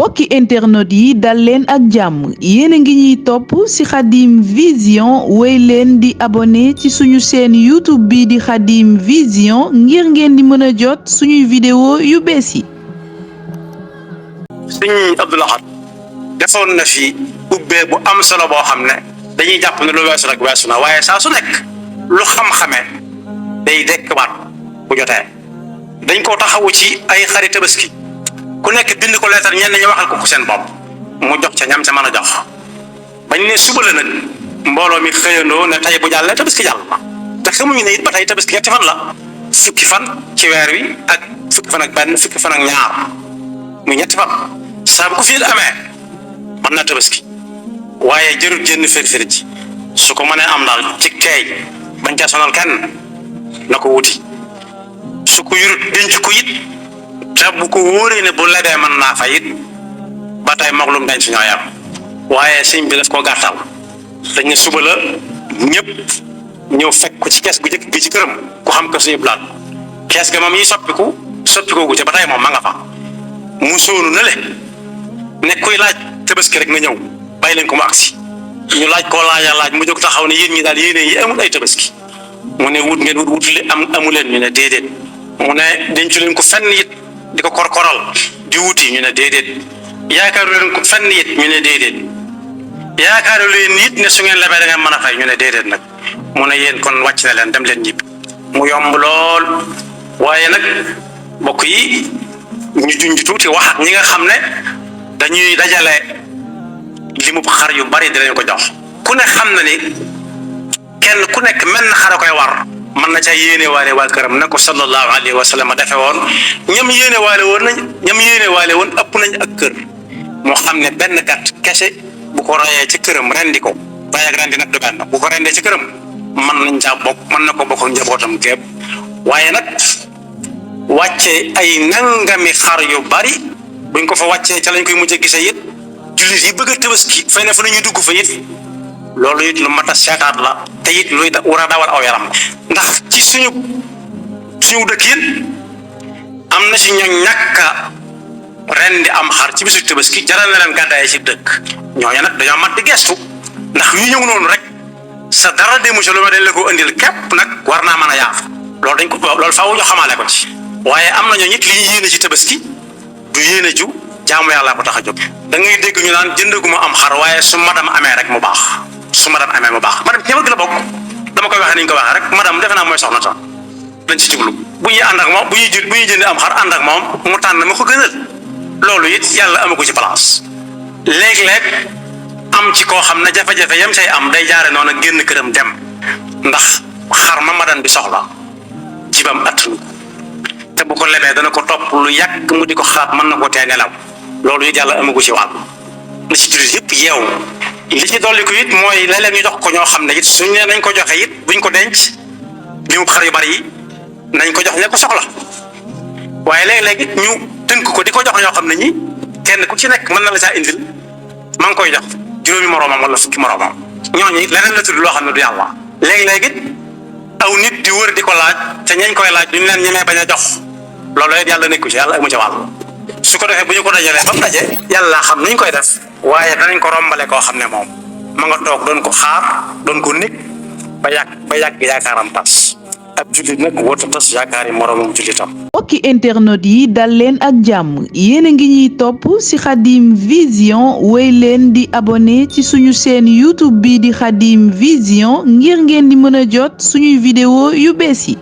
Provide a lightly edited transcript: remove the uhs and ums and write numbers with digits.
mbokki internet yi dal leen ak jàmm yéen a ngi ñuy topp ci Khadim Vision wéy leen di abonné ci suñu chaîne YouTube bi di Khadim Vision ngir ngeen di mën a jot suñuy vidéo yu bees yi. Sëñ Abdou Lahad defoon na fi ubbee bu am solo boo xam ne dañuy jàpp ne lu weesu rek weesu na waaye saa su nekk lu xam-xamee day dekkiwaat bu jotee dañ koo taxawu ci ay xarit Tabaski ku nekk bind ko leetar ñenn ñi waxal ko seen bopp mu jox ca ñam ca mën a jox bañ ne suba la nag mbooloo mi xëyandoo ne tey bu jàllee Tabaski jàll na te xamuñu ne it ba tey Tabaski ñetti fan la fukki fan ci weer wi ak fukki fan ak benn fukki fan ak ñaar muy ñetti fan saa bu ko fi amee mën na Tabaski waaye jërut jënn fër ci su ko mënee am daal ci teey bañ ca sonal kenn na ko wuti su ko yurut denc ko it te bu ko wóoree ne bu lebee mën naa fay it ba tey moglum dañ su ñoo yam waaye sëñ bi daf koo gàttal dañ ne suba la ñëpp ñëw fekk ko ci kees gu jëkk gi ci këram ku xam ko suñu blaat kees ga moom yi soppiku gu ca ba tey moom ma nga fa mu sóonu na le ne kuy laaj Tabaski rek nga ñëw bàyyi leen ko mu agsi ñu laaj koo laaj mu jóg taxaw ne yéen ñi daal yéene yi amul ay Tabaski mu ne wut ngeen wut li amu leen ñu ne déedéet mu ne dencu leen ko fenn it di ko korkoral di wuti ñu ne déedéet yaakaaru leen ko fenn it ñu ne déedéet yaakaaru leen it ne su ngeen lebee da ngeen mën a fay ñu ne déedéet nag mu ne yéen kon wàcc na leen dem leen ñibbi mu yomb lool waaye nag mbokk yi ñu junj tuuti wax ak ñi nga xam ne dañuy dajale limu xar yu bari dinañ ko jox ku ne xam na ni kenn ku nekk mel na xar a koy war mën na ca yéene waale waa këram ne ko sallallahu alayhi wa sallam defe woon ñam yéene waale woon ëpp nañ ak kër moo xam ne benn gàtt kese bu ko rayee ci këram rendi ko ray ak rendi nag du benn bu ko rendee ci këram mën na ko bokk njabootam gépp waaye nag wàcce ay nangami xar yu bari buñ ko fa wàccee ca lañ koy mujj a gisee it jullit yi bëgg a Tabaski fay na fa nañu dugg fa it loolu it lu mat a seetaat la te it luy war a dawal aw yaram ndax ci suñu dëkk it am na ci ñooñ ñàkk a ren di am xar ci bisu Tabaski jaral na leen gàddaay ci dëkk ñooñu nag dañoo mat di gestu ndax yu ñëw noonu rek sa dara demu ci lu ma dañ la ko indil képp nag war naa mën a yaaf loolu faaw ñu xamaale ko ci waaye am na ñoo ñit li ñu yéene ci Tabaski du yéene ju jaamu yàlla ko tax a jóg da ngay dégg ñu naan jëndaguma am xar waaye su madam amee rek mu baax madam ci bëgg la bokk dama koy waxee ni ñu ko waxee rek madam defe naa mooy soxna ta dañ ci jublu bu ñuy ànd ak moom bu ñuy jënd am xar ànd ak moom mu tànn ma ko gënal loolu it yàlla amagu ci place léeg-léeg am ci koo xam ne jafe-jafe yam say am day jaare noonu génn këram dem ndax xar ma madam bi soxla jibam attanu te bu ko lebee dana ko topp lu yàgg mu di ko xalaat mën na koo tee nelaw loolu it yàlla amagu ci wàll na ci jullit yëpp yeewu li ci dolli ko it mooy léeg-léeg ñu jox ko ñoo xam ne it suñ ne nañ ko joxe it buñ ko denc li mu xar yu bari yi nañ ko jox ña ko soxla waaye léeg-léeg it ñu tënk ko di ko jox ñoo xam ne ñi kenn ku ci nekk mën na la saa indil ma ngi koy jox juróomi moroomam wala fukki moroomam ñooñu leneen la tudd loo xam ne du yàlla léeg-léeg it aw nit di wër di ko laaj te ñañ koy laaj duñ leen ñemee bañ a jox loolu it yàlla nekku ci yàlla amu ci wàll su ko defee bu ñu ko dajalee ba mu daje yàlla xam nuñ koy def waaye danañ ko rombale koo xam ne moom ma nga toog doon ko xaar doon ko nekk ba yàgg yaakaaram tas ab jullit nag wóota tas yaakaar yi moroomam jullitam. mbokki internet yi dal leen ak jàmm yéen a ngi ñuy topp ci Khadim Vision wéy leen di abonné ci suñu chaîne YouTube bi di Khadim Vision ngir ngeen di mën a jot suñuy vidéo yu bees yi.